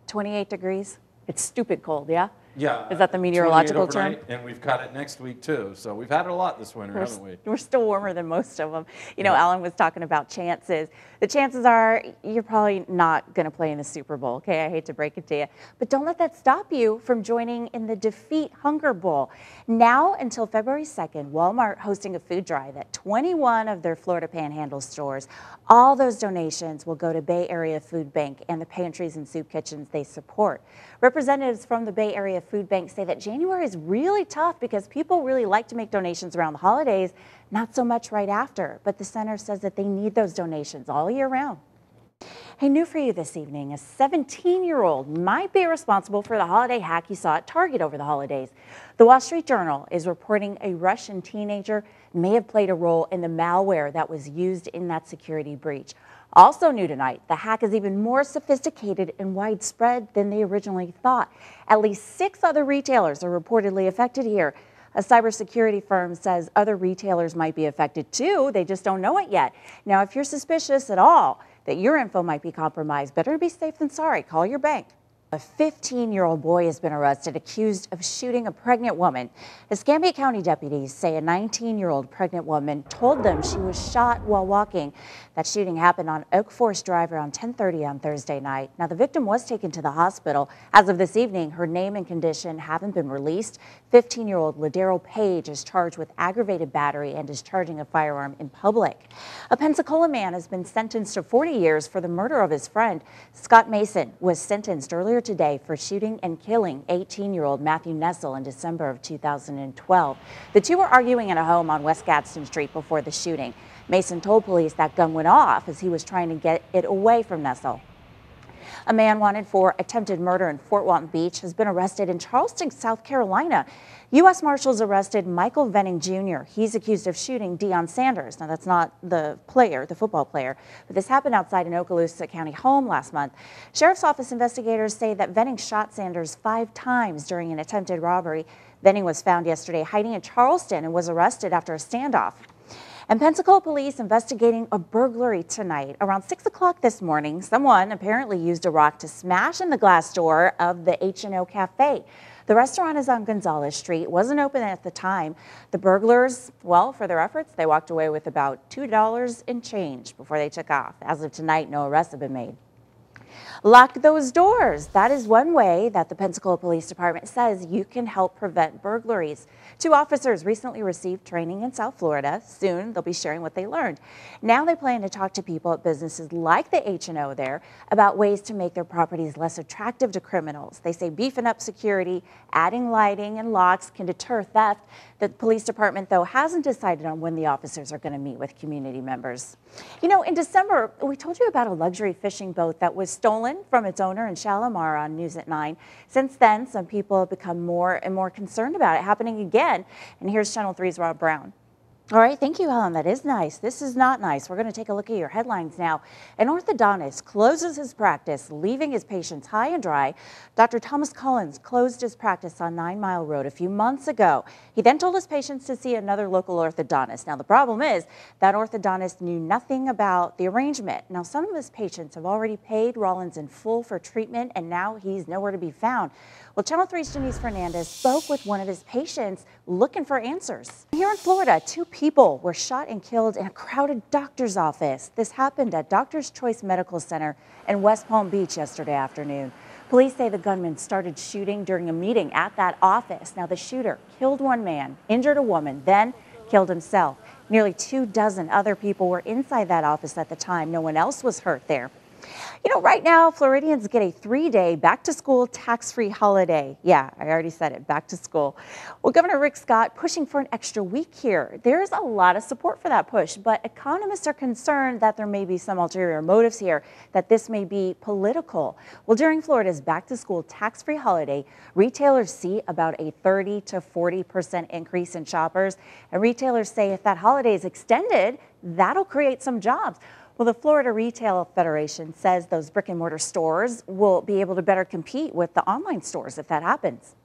28 degrees. It's stupid cold, yeah? Yeah. Is that the meteorological term? And we've got it next week too. So we've had it a lot this winter, haven't we? We're still warmer than most of them. You know, Alan was talking about chances. The chances are you're probably not going to play in the Super Bowl, okay? I hate to break it to you. But don't let that stop you from joining in the Defeat Hunger Bowl. Now until February 2nd, Walmart hosting a food drive at 21 of their Florida Panhandle stores. All those donations will go to Bay Area Food Bank and the pantries and soup kitchens they support. Representatives from the Bay Area Food Bank say that January is really tough because people really like to make donations around the holidays, not so much right after. But the center says that they need those donations all year round. Hey, new for you this evening, a 17-year-old might be responsible for the holiday hack you saw at Target over the holidays. The Wall Street Journal is reporting a Russian teenager may have played a role in the malware that was used in that security breach. Also new tonight, the hack is even more sophisticated and widespread than they originally thought. At least 6 other retailers are reportedly affected here. A cybersecurity firm says other retailers might be affected too. They just don't know it yet. Now, if you're suspicious at all that your info might be compromised, better be safe than sorry. Call your bank. A 15-year-old boy has been arrested accused of shooting a pregnant woman. Escambia County deputies say a 19-year-old pregnant woman told them she was shot while walking. That shooting happened on Oak Forest Drive around 10:30 on Thursday night. Now, the victim was taken to the hospital. As of this evening, her name and condition haven't been released. 15-year-old Ladero Page is charged with aggravated battery and discharging a firearm in public. A Pensacola man has been sentenced to 40 years for the murder of his friend. Scott Mason was sentenced earlier today for shooting and killing 18-year-old Matthew Nessel in December of 2012. The two were arguing in a home on West Gadsden Street before the shooting. Mason told police that gun went off as he was trying to get it away from Nessel. A man wanted for attempted murder in Fort Walton Beach has been arrested in Charleston, South Carolina. U.S. Marshals arrested Michael Venning Jr. He's accused of shooting Deion Sanders. Now, that's not the player, the football player, but this happened outside an Okaloosa County home last month. Sheriff's Office investigators say that Venning shot Sanders 5 times during an attempted robbery. Venning was found yesterday hiding in Charleston and was arrested after a standoff. And Pensacola police investigating a burglary tonight. Around 6 o'clock this morning, someone apparently used a rock to smash in the glass door of the H&O Cafe. The restaurant is on Gonzales Street, wasn't open at the time. The burglars, well, for their efforts, they walked away with about $2 in change before they took off. As of tonight, no arrests have been made. Lock those doors. That is one way that the Pensacola Police Department says you can help prevent burglaries. 2 officers recently received training in South Florida. Soon they'll be sharing what they learned. Now they plan to talk to people at businesses like the H&O there about ways to make their properties less attractive to criminals. They say beefing up security, adding lighting and locks can deter theft. The police department, though, hasn't decided on when the officers are going to meet with community members. You know, in December, we told you about a luxury fishing boat that was stolen from its owner in Shalimar on News at 9. Since then, some people have become more and more concerned about it happening again. And here's Channel 3's Rob Brown. All right, thank you, Helen. That is nice. This is not nice. We're going to take a look at your headlines now. An orthodontist closes his practice, leaving his patients high and dry. Dr. Thomas Collins closed his practice on 9 Mile Road a few months ago. He then told his patients to see another local orthodontist. Now, the problem is that orthodontist knew nothing about the arrangement. Now, some of his patients have already paid Rollins in full for treatment, and now he's nowhere to be found. Well, Channel 3's Janice Fernandez spoke with one of his patients looking for answers. Here in Florida, 2 people were shot and killed in a crowded doctor's office. This happened at Doctor's Choice Medical Center in West Palm Beach yesterday afternoon. Police say the gunman started shooting during a meeting at that office. Now, the shooter killed 1 man, injured a woman, then killed himself. Nearly 24 other people were inside that office at the time. No one else was hurt there. You know, right now, Floridians get a 3-day back-to-school tax-free holiday. Yeah, I already said it, back to school. Well, Governor Rick Scott pushing for an extra week here. There's a lot of support for that push, but economists are concerned that there may be some ulterior motives here, that this may be political. Well, during Florida's back-to-school tax-free holiday, retailers see about a 30 to 40% increase in shoppers, and retailers say if that holiday is extended, that'll create some jobs. Well, the Florida Retail Federation says those brick and mortar stores will be able to better compete with the online stores if that happens.